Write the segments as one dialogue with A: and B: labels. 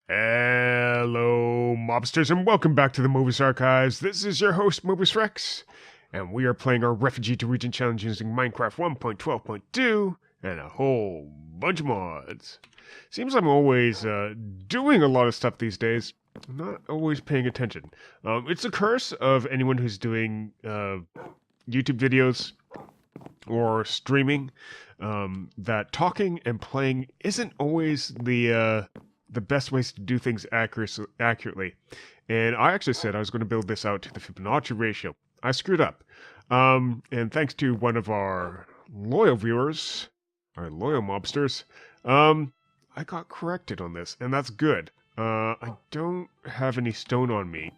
A: Hello, mobsters, and welcome back to the Mobius Archives. This is your host, Mobius Rex, and we are playing our Refugee to Regent challenge using Minecraft 1.12.2 and a whole bunch of mods. Seems I'm always doing a lot of stuff these days. I'm not always paying attention. It's a curse of anyone who's doing YouTube videos or streaming, that talking and playing isn't always the best ways to do things accurately. And I actually said I was going to build this out to the Fibonacci ratio. I screwed up. And thanks to one of our loyal viewers, our loyal mobsters, I got corrected on this, and that's good. I don't have any stone on me.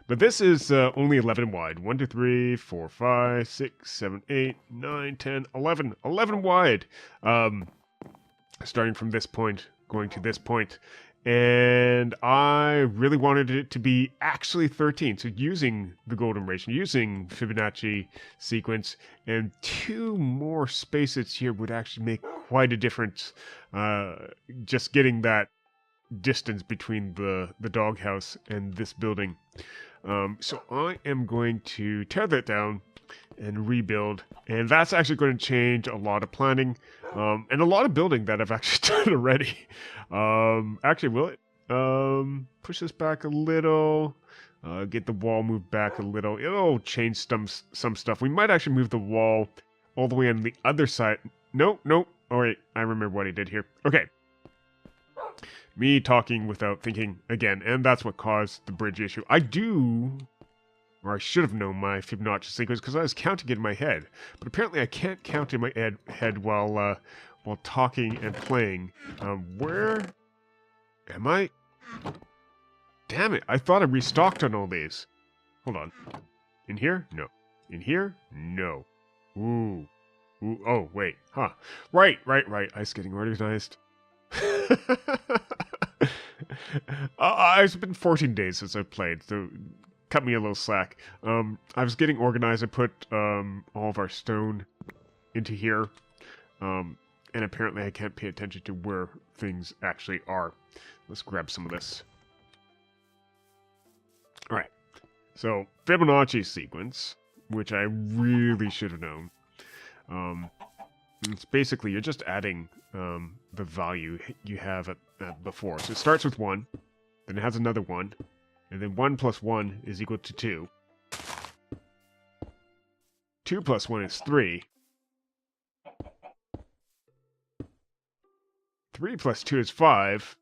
A: But this is only 11 wide. 1, 2, 3, 4, 5, 6, 7, 8, 9, 10, 11. 11 wide. Starting from this point, going to this point. And I really wanted it to be actually 13. So using the golden ratio, using Fibonacci sequence, and 2 more spaces here would actually make quite a difference. Just getting that distance between the doghouse and this building. So I am going to tear that down and rebuild, and that's actually going to change a lot of planning and a lot of building that I've actually done already. Actually, will it? Push this back a little, get the wall moved back a little. It'll change some stuff. We might actually move the wall all the way on the other side. Nope. Oh wait, I remember what I did here. Okay. Me talking without thinking again, and that's what caused the bridge issue. I should have known my Fibonacci sequence because I was counting it in my head, but apparently I can't count in my head while talking and playing. Where am I? Damn it! I thought I restocked on all these. Hold on. In here? No. In here? No. Ooh. Oh wait. Huh. Right. Ice getting organized. It's been 14 days since I've played, so cut me a little slack. I was getting organized. I put all of our stone into here, and apparently I can't pay attention to where things actually are. Let's grab some of this. Alright, so Fibonacci sequence, which I really should have known. It's basically, you're just adding the value you have at before. So it starts with 1, then it has another 1, and then 1 plus 1 is equal to 2. 2 plus 1 is 3. 3 plus 2 is 5.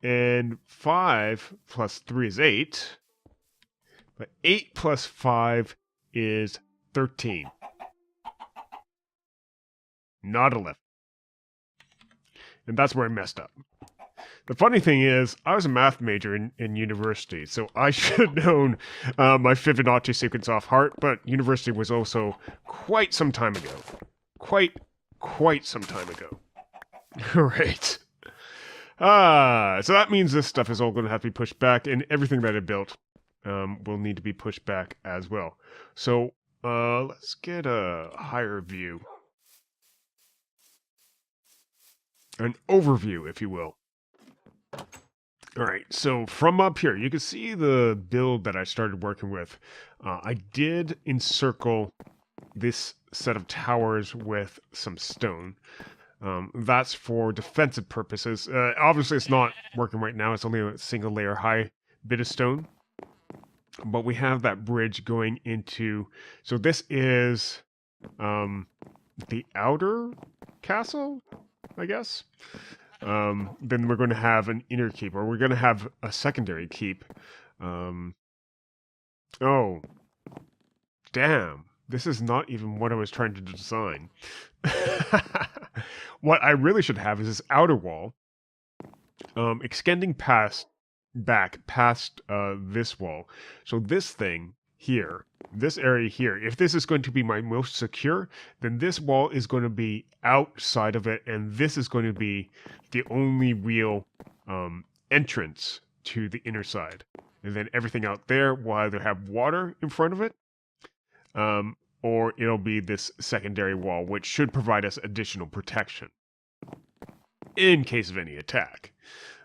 A: And 5 plus 3 is 8. But 8 plus 5 is 13. Not 11. And that's where I messed up. The funny thing is, I was a math major in university, so I should have known my Fibonacci sequence off heart, but university was also quite some time ago. Quite some time ago. Right. So that means this stuff is all going to have to be pushed back, and everything that I built will need to be pushed back as well. So let's get a higher view. An overview, if you will. Alright, so from up here, you can see the build that I started working with. I did encircle this set of towers with some stone. That's for defensive purposes. Obviously, it's not working right now. It's only a single layer high bit of stone. But we have that bridge going into... So this is the outer castle, I guess. Then we're going to have an inner keep, or we're going to have a secondary keep. Oh, damn. This is not even what I was trying to design. What I really should have is this outer wall, extending back past this wall. So this thing here, this area here, if this is going to be my most secure, then this wall is going to be outside of it, and this is going to be the only real entrance to the inner side. And then everything out there will either have water in front of it, or it'll be this secondary wall, which should provide us additional protection in case of any attack.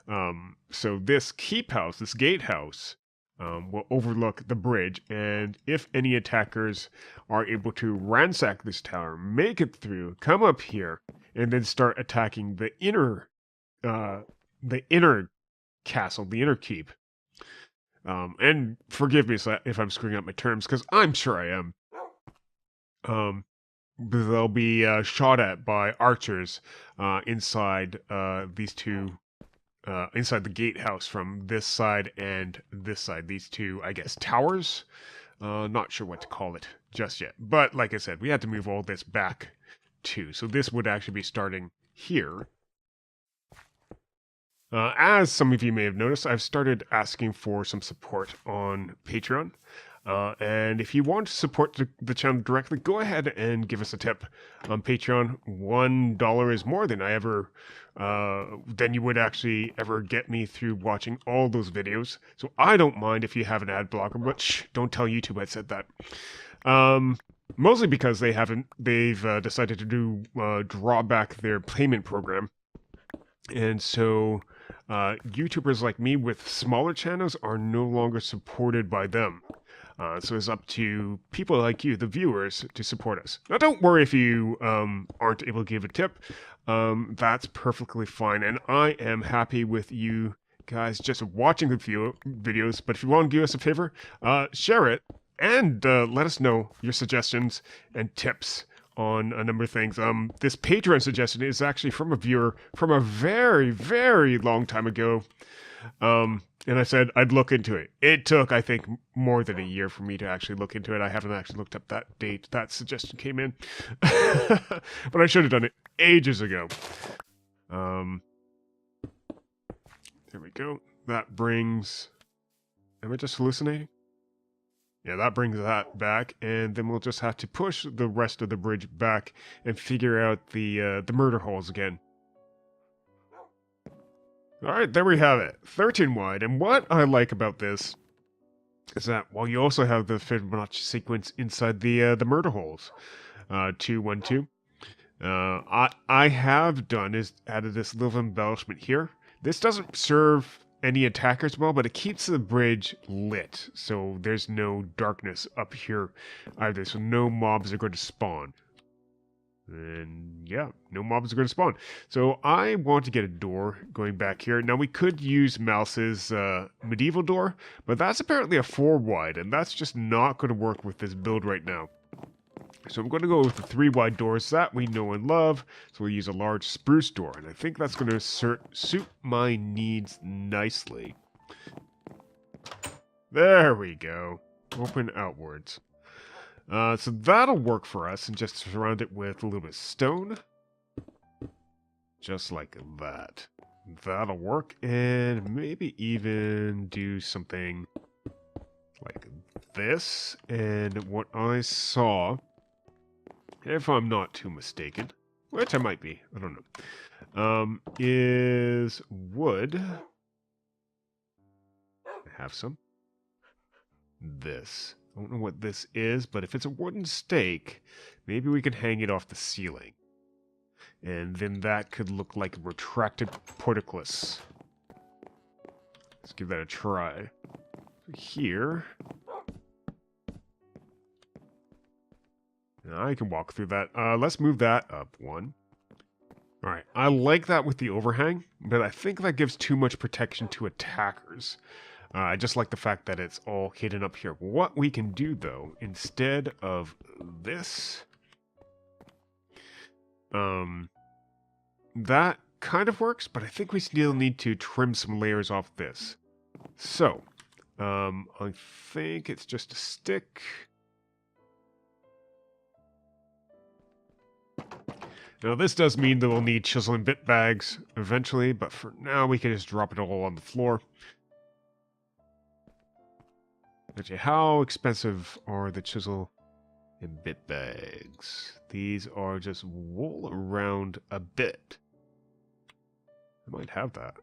A: So this keep house, this gatehouse, will overlook the bridge, and if any attackers are able to ransack this tower, make it through, come up here, and then start attacking the inner castle, the inner keep. And forgive me if I'm screwing up my terms, because I'm sure I am. They'll be shot at by archers inside these two, inside the gatehouse from this side and this side. These two, I guess, towers. Not sure what to call it just yet. But like I said, we had to move all this back too. So this would actually be starting here. As some of you may have noticed, I've started asking for some support on Patreon. And if you want to support the channel directly, go ahead and give us a tip on Patreon. $1 is more than than you would actually ever get me through watching all those videos. So I don't mind if you have an ad blocker, but shh, don't tell YouTube I said that. Mostly because they've decided to draw back their payment program. And so YouTubers like me with smaller channels are no longer supported by them. So it's up to people like you, the viewers, to support us. Now, don't worry if you aren't able to give a tip. That's perfectly fine. And I am happy with you guys just watching the videos. But if you want to do us a favor, share it and let us know your suggestions and tips on a number of things. This Patreon suggestion is actually from a viewer from a very, very long time ago. And I said I'd look into it. It took, I think, more than a year for me to actually look into it. I haven't actually looked up that date that suggestion came in. But I should have done it ages ago. There we go. That brings... Am I just hallucinating? Yeah, that brings that back, and then we'll just have to push the rest of the bridge back and figure out the murder holes again. Alright, there we have it. 13 wide, and what I like about this is that while you also have the Fibonacci sequence inside the murder holes, 2, 1, 2, I have added this little embellishment here. This doesn't serve any attackers well, but it keeps the bridge lit, so there's no darkness up here either, so no mobs are going to spawn. And yeah, no mobs are going to spawn. So I want to get a door going back here. Now we could use Mouse's medieval door, but that's apparently a 4 wide, and that's just not going to work with this build right now. So I'm going to go with the 3 wide doors that we know and love. So we'll use a large spruce door, and I think that's going to suit my needs nicely. There we go. Open outwards. So that'll work for us, and just surround it with a little bit of stone. Just like that. That'll work, and maybe even do something like this. And what I saw, if I'm not too mistaken, which I might be, I don't know, is wood. I have some. This. I don't know what this is, but if it's a wooden stake, maybe we can hang it off the ceiling. And then that could look like a retracted portcullis. Let's give that a try. Here. Now I can walk through that. Let's move that up 1. Alright, I like that with the overhang, but I think that gives too much protection to attackers. I just like the fact that it's all hidden up here. What we can do, though, instead of this, that kind of works, but I think we still need to trim some layers off this. So, I think it's just a stick. Now, this does mean that we'll need chisel and bit bags eventually, but for now, we can just drop it all on the floor. Actually, how expensive are the chisel and bit bags? These are just wool around a bit. I might have that.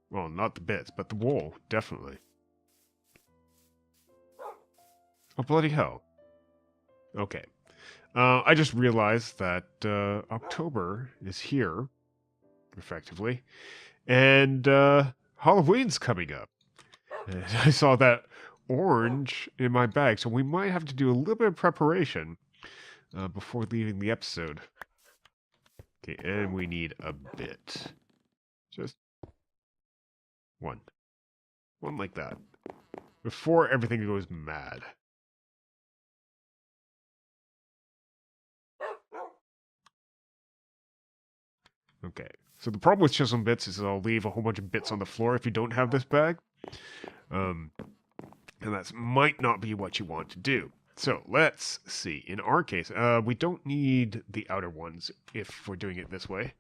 A: Well, not the bits, but the wool, definitely. Oh, bloody hell. Okay. I just realized that October is here, effectively. And Halloween's coming up. And I saw that orange in my bag, so we might have to do a little bit of preparation before leaving the episode. Okay, and we need a bit. Just one. One like that. Before everything goes mad. Okay, so the problem with chisel bits is I'll leave a whole bunch of bits on the floor if you don't have this bag. And that might not be what you want to do. So let's see. In our case, we don't need the outer ones if we're doing it this way.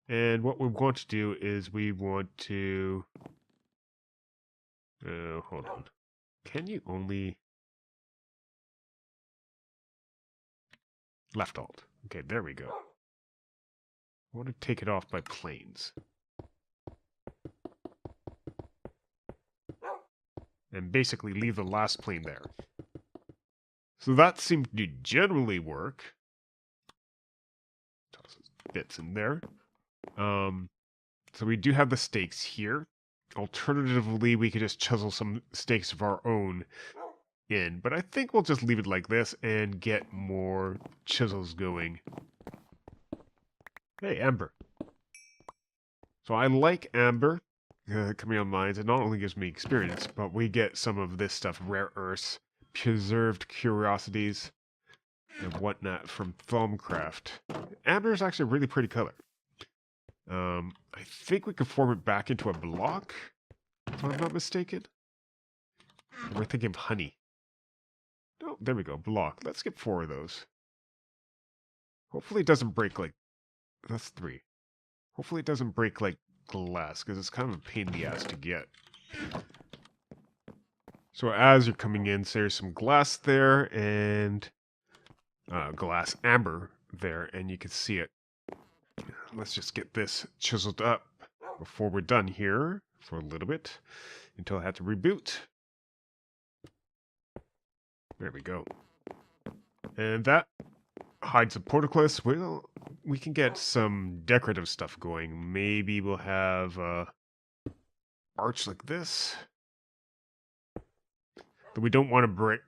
A: And what we want to do is we want to... hold on. Can you only... Left alt. Okay, there we go. I want to take it off by planes. And basically leave the last plane there. So that seemed to generally work. Toss bits in there. So we do have the stakes here. Alternatively, we could just chisel some stakes of our own in. But I think we'll just leave it like this and get more chisels going. Hey, Amber. So I like Amber coming on mines. It not only gives me experience, but we get some of this stuff, rare earths, preserved curiosities, and whatnot from Thaumcraft. Amber is actually a really pretty color. I think we can form it back into a block, if I'm not mistaken. We're thinking of honey. Oh, there we go, block. Let's get 4 of those. Hopefully it doesn't break like... That's 3. Hopefully it doesn't break like glass, because it's kind of a pain in the ass to get. So as you're coming in, so there's some glass there, and glass amber there, and you can see it. Let's just get this chiseled up before we're done here for a little bit, until I have to reboot. There we go. And that hides the portcullis. Well, we can get some decorative stuff going. Maybe we'll have arch like this. But we don't want to break.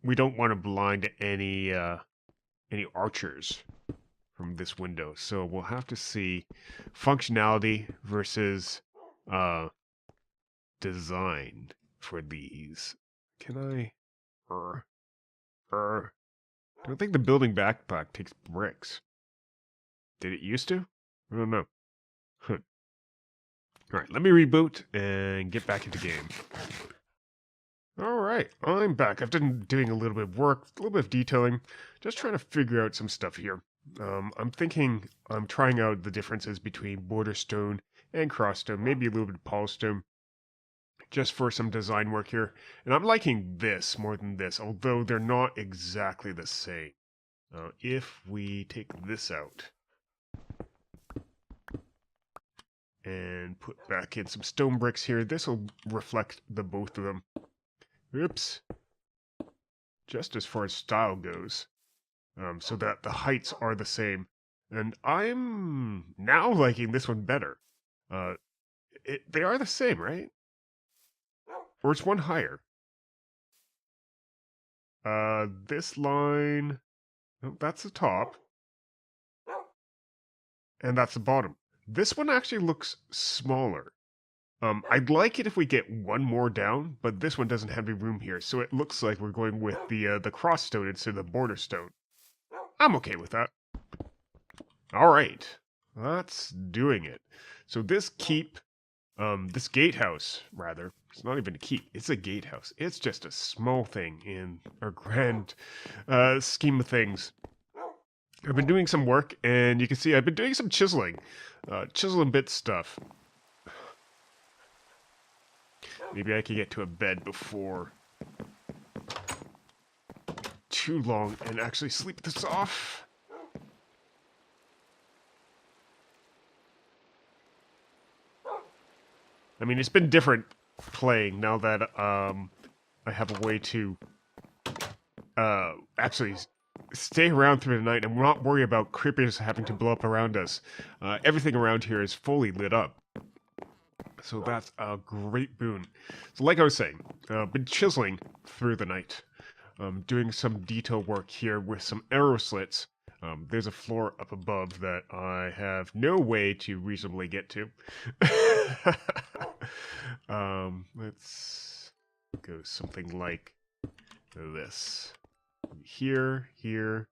A: We don't want to blind any archers from this window. So we'll have to see functionality versus design for these. Can I? I don't think the building backpack takes bricks. Did it used to? I don't know. Huh. Alright, let me reboot and get back into game. Alright, I'm back. I've been doing a little bit of work, a little bit of detailing, just trying to figure out some stuff here. I'm trying out the differences between border stone and cross stone, maybe a little bit of polystone, just for some design work here. And I'm liking this more than this, although they're not exactly the same. If we take this out and put back in some stone bricks here, this will reflect the both of them. Oops. Just as far as style goes. So that the heights are the same. And I'm now liking this one better. They are the same, right? Or it's one higher. This line... Oh, that's the top. And that's the bottom. This one actually looks smaller. I'd like it if we get one more down, but this one doesn't have any room here, so it looks like we're going with the cross stone instead of the border stone. I'm okay with that. Alright, that's doing it. So this this gatehouse, rather, it's not even a keep, it's a gatehouse. It's just a small thing in our grand scheme of things. I've been doing some work, and you can see I've been doing some chiseling. Chisel and bit stuff. Maybe I can get to a bed before too long and actually sleep this off. I mean, it's been different playing now that I have a way to actually stay around through the night and not worry about creepers having to blow up around us. Everything around here is fully lit up. So that's a great boon. So like I was saying, been chiseling through the night. Doing some detail work here with some arrow slits. There's a floor up above that I have no way to reasonably get to. Let's go something like this. Here, here,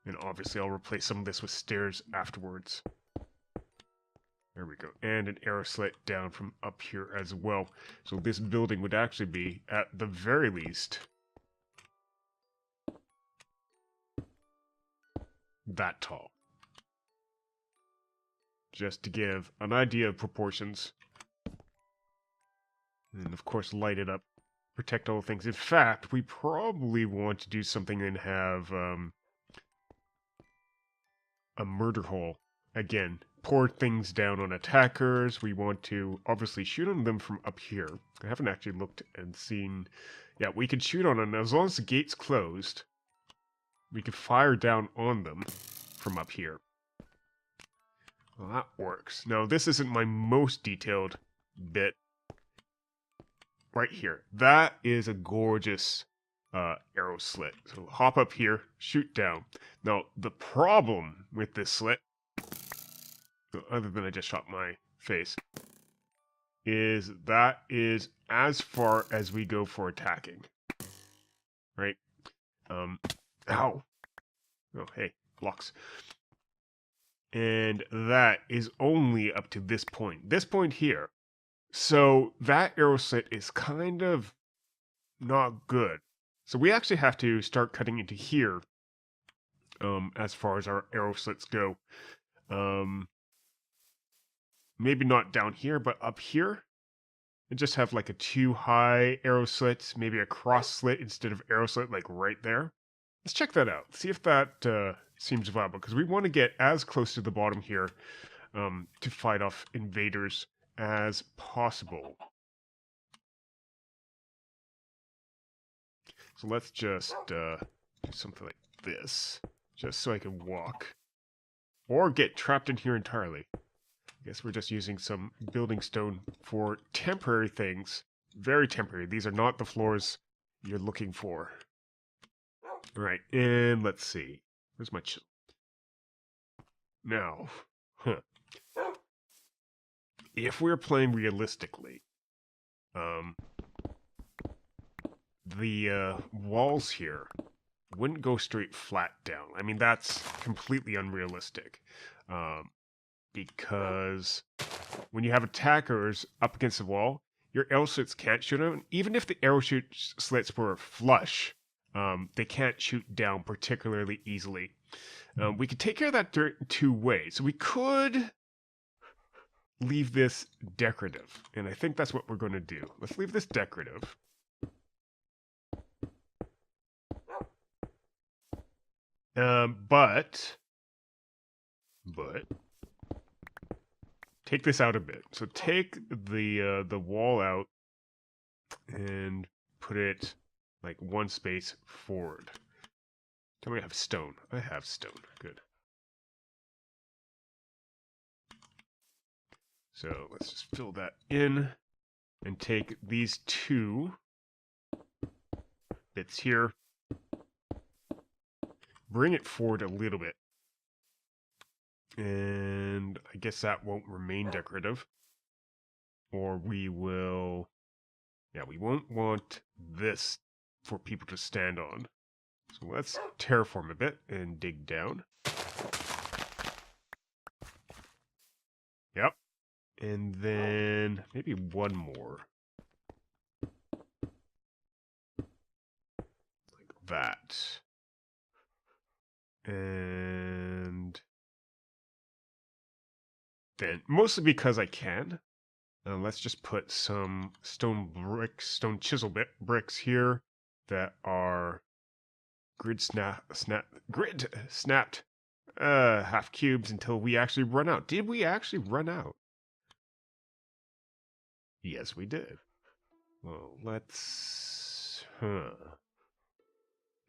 A: and obviously I'll replace some of this with stairs afterwards. There we go. And an arrow slit down from up here as well. So this building would actually be, at the very least, that tall. Just to give an idea of proportions. And of course light it up. Protect all things. In fact, we probably want to do something and have a murder hole. Again, pour things down on attackers. We want to obviously shoot on them from up here. I haven't actually looked and seen. Yeah, we can shoot on them. As long as the gate's closed, we can fire down on them from up here. Well, that works. Now, this isn't my most detailed bit. Right here. That is a gorgeous arrow slit. So hop up here, shoot down. Now, the problem with this slit, other than I just shot my face, is that is as far as we go for attacking. Right? Ow. Oh, hey, blocks. And that is only up to this point. This point here. So that arrow slit is kind of not good. So we actually have to start cutting into here as far as our arrow slits go. Maybe not down here, but up here. And just have like a 2 high arrow slits, maybe a cross slit instead of arrow slit, like right there. Let's check that out. See if that seems viable, because we want to get as close to the bottom here to fight off invaders as possible. So let's just do something like this, just so I can walk. Or get trapped in here entirely. I guess we're just using some building stone for temporary things. Very temporary. These are not the floors you're looking for. Alright, and let's see. Where's my chill? Now, if we're playing realistically, the walls here wouldn't go straight flat down. I mean, that's completely unrealistic. Because when you have attackers up against the wall, your arrow slits can't shoot them. Even if the arrow slits were flush, they can't shoot down particularly easily. We could take care of that 2 ways. So we could leave this decorative, and I think that's what we're going to do. Let's leave this decorative. But take this out a bit. So take the wall out and put it like 1 space forward. Tell me I have stone. I have stone. Good. So let's just fill that in and take these 2 bits here. Bring it forward a little bit. And I guess that won't remain decorative. Or we will... Yeah, we won't want this for people to stand on. So let's terraform a bit and dig down. Yep. And then maybe 1 more. Like that. And then, mostly because I can, let's just put some stone bricks, stone chisel bricks here that are grid snapped half cubes until we actually run out. Did we actually run out? Yes, we did. Well, let's...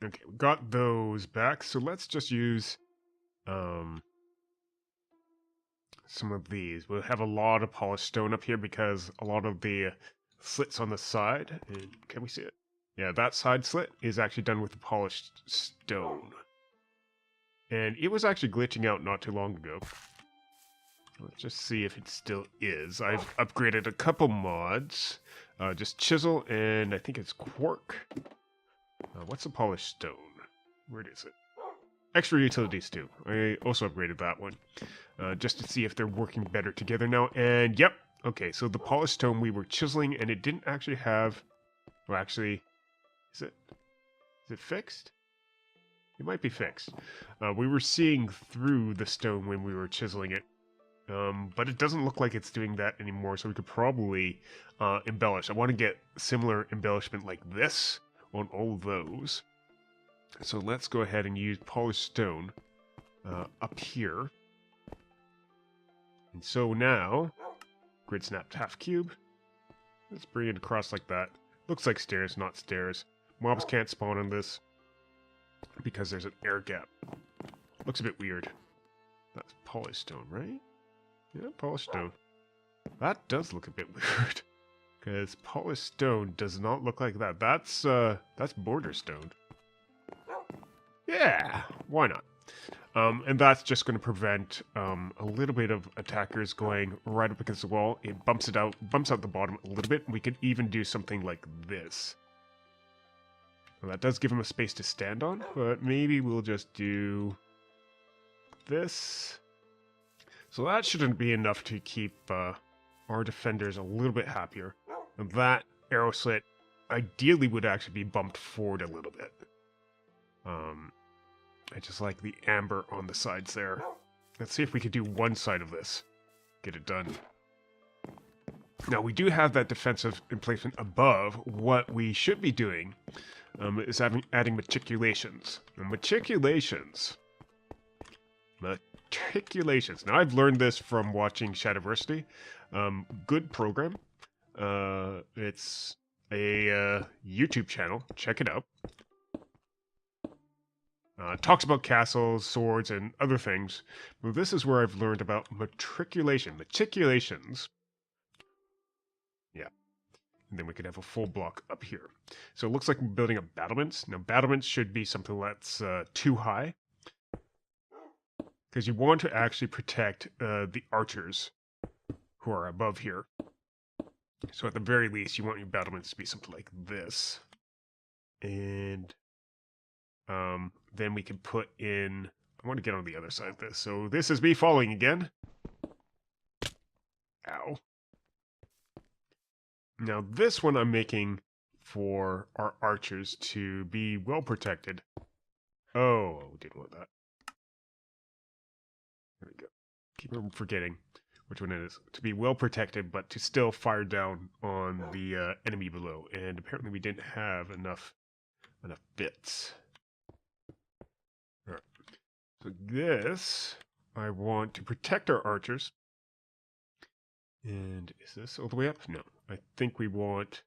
A: Okay, we got those back. So let's just use some of these. We'll have a lot of polished stone up here because a lot of the slits on the side. And can we see it? Yeah, that side slit is actually done with polished stone. And it was actually glitching out not too long ago. Let's just see if it still is. I've upgraded a couple mods. Just chisel and I think it's quark. What's the polished stone? Where is it? Extra utilities too. I also upgraded that one. Just to see if they're working better together now. And yep. Okay, so the polished stone we were chiseling and it didn't actually have... Well, actually... Is it fixed? It might be fixed. We were seeing through the stone when we were chiseling it. But it doesn't look like it's doing that anymore, so we could probably embellish. I want to get similar embellishment like this on all of those. So let's go ahead and use polished stone up here. And so now, grid snapped half cube. Let's bring it across like that. Looks like stairs, not stairs. Mobs can't spawn on this because there's an air gap. Looks a bit weird. That's polished stone, right? Yeah, polished stone. That does look a bit weird. Because polished stone does not look like that. That's border stone. Yeah, why not? And that's just going to prevent a little bit of attackers going right up against the wall. It bumps out the bottom a little bit. We could even do something like this. Well, that does give them a space to stand on, but maybe we'll just do this. So that shouldn't be enough to keep our defenders a little bit happier. And that arrow slit ideally would actually be bumped forward a little bit. I just like the amber on the sides there. Let's see if we could do one side of this. Get it done. Now, we do have that defensive emplacement above. What we should be doing is adding matriculations. Now, matriculations. Now, I've learned this from watching Shadowversity. Good program. It's a YouTube channel. Check it out. Talks about castles, swords, and other things. Well, this is where I've learned about matriculation. Matriculations. Yeah. And then we could have a full block up here. So it looks like we're building up battlements. Now, battlements should be something that's too high. Because you want to actually protect the archers who are above here. So at the very least, you want your battlements to be something like this. And... then we can put in... I want to get on the other side of this. So this is me falling again. Ow. Now this one I'm making for our archers to be well protected. Oh, didn't want that. There we go. Keep forgetting which one it is. To be well protected, but to still fire down on the enemy below. And apparently we didn't have enough bits. Alright. So this, I want to protect our archers. And is this all the way up? No. I think we want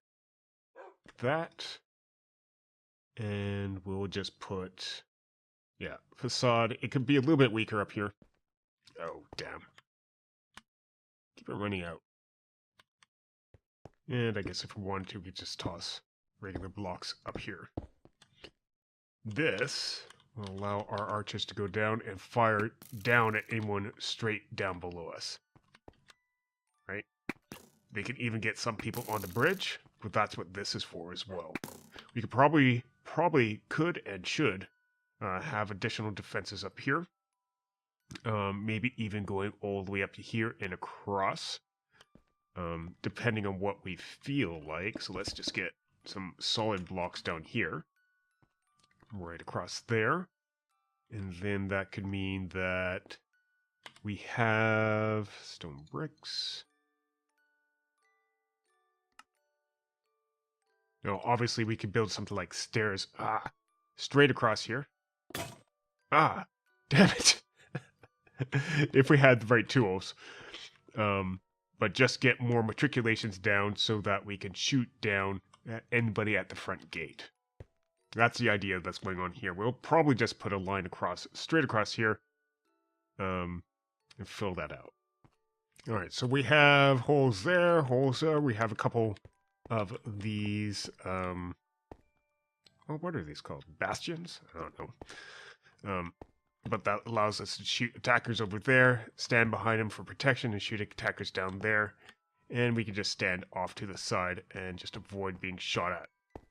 A: that. And we'll just put, yeah, facade. It could be a little bit weaker up here. Oh, damn. Keep it running out. And I guess if we wanted to, we could just toss regular blocks up here. This will allow our archers to go down and fire down at anyone straight down below us. Right? They can even get some people on the bridge, but that's what this is for as well. We could probably could and should have additional defenses up here. Maybe even going all the way up to here and across, depending on what we feel like. So let's just get some solid blocks down here, right across there. And then that could mean that we have stone bricks. Now, obviously, we could build something like stairs. Straight across here. Damn it. If we had the right tools. But just get more matriculations down so that we can shoot down at anybody at the front gate. That's the idea that's going on here. We'll probably just put a line across, straight across here, and fill that out. All right, so we have holes there, holes there. We have a couple of these, well, what are these called? Bastions? I don't know. But that allows us to shoot attackers over there, stand behind them for protection, and shoot attackers down there. And we can just stand off to the side and just avoid being shot at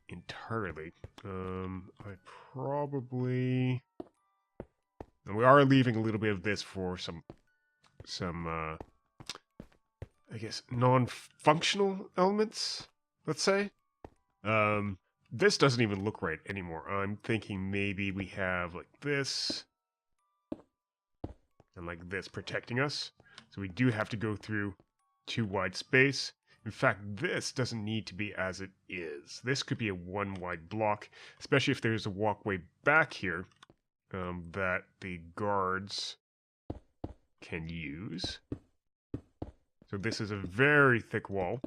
A: entirely. I probably... And we are leaving a little bit of this for some I guess, non-functional elements, let's say. This doesn't even look right anymore. I'm thinking maybe we have like this and like this protecting us. So we do have to go through too wide space. In fact, this doesn't need to be as it is. This could be a one wide block, especially if there's a walkway back here that the guards can use. So this is a very thick wall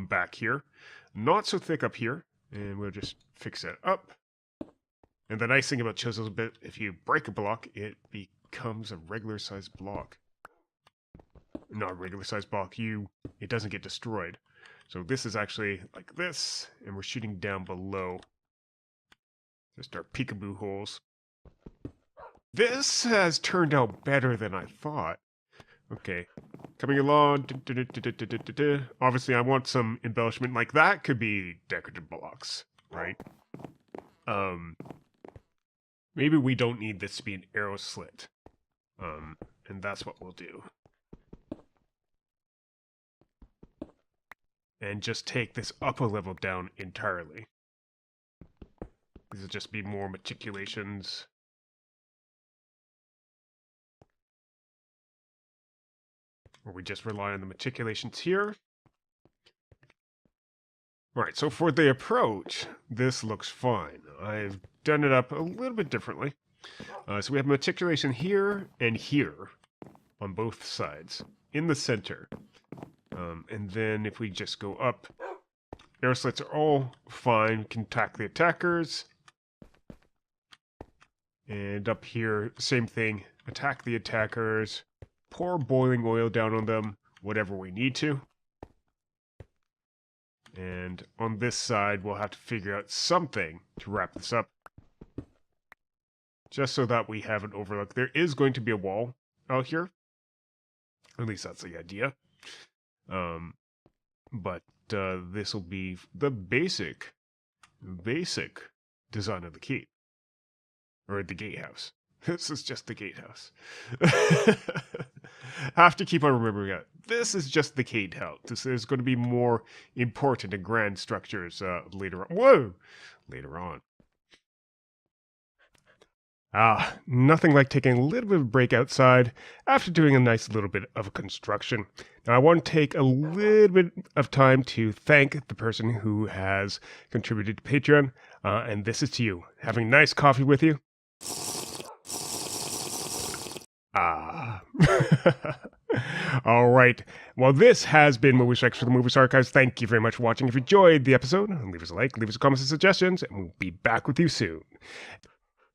A: back here. Not so thick up here. And we'll just fix that up. And the nice thing about chisels bit, if you break a block, it becomes a regular sized block. Not a regular sized block, it doesn't get destroyed. So this is actually like this, and we're shooting down below. Just our peekaboo holes. This has turned out better than I thought. Okay, coming along. Obviously, I want some embellishment. Like that could be decorative blocks, right? Maybe we don't need this to be an arrow slit. And that's what we'll do. And just take this upper level down entirely. These will just be more matriculations. Or we just rely on the matriculations here. Right, so for the approach, this looks fine. I've done it up a little bit differently. So we have matriculation here and here on both sides, in the center. And then if we just go up, arrow slits are all fine. We can attack the attackers. And up here, same thing. Attack the attackers. Pour boiling oil down on them, whatever we need to. And on this side, we'll have to figure out something to wrap this up. Just so that we have an overlook. There is going to be a wall out here. At least that's the idea. But this will be the basic design of the keep. Or the gatehouse. This is just the gatehouse. Have to keep on remembering that. This is just the gatehouse. This is going to be more important and grand structures later on. Whoa! Later on. Nothing like taking a little bit of a break outside after doing a nice little bit of construction. Now, I want to take a little bit of time to thank the person who has contributed to Patreon, and this is to you. Having nice coffee with you. All right. Well, this has been Mobius X for the Mobius Archives. Thank you very much for watching. If you enjoyed the episode, leave us a like, leave us comments and suggestions, and we'll be back with you soon.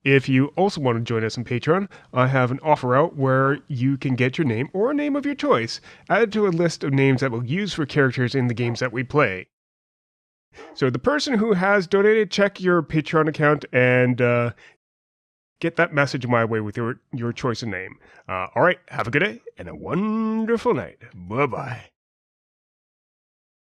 A: If you also want to join us on Patreon, I have an offer out where you can get your name or a name of your choice added to a list of names that we'll use for characters in the games that we play. So the person who has donated, check your Patreon account and get that message my way with your choice of name. All right, have a good day and a wonderful night. Bye-bye.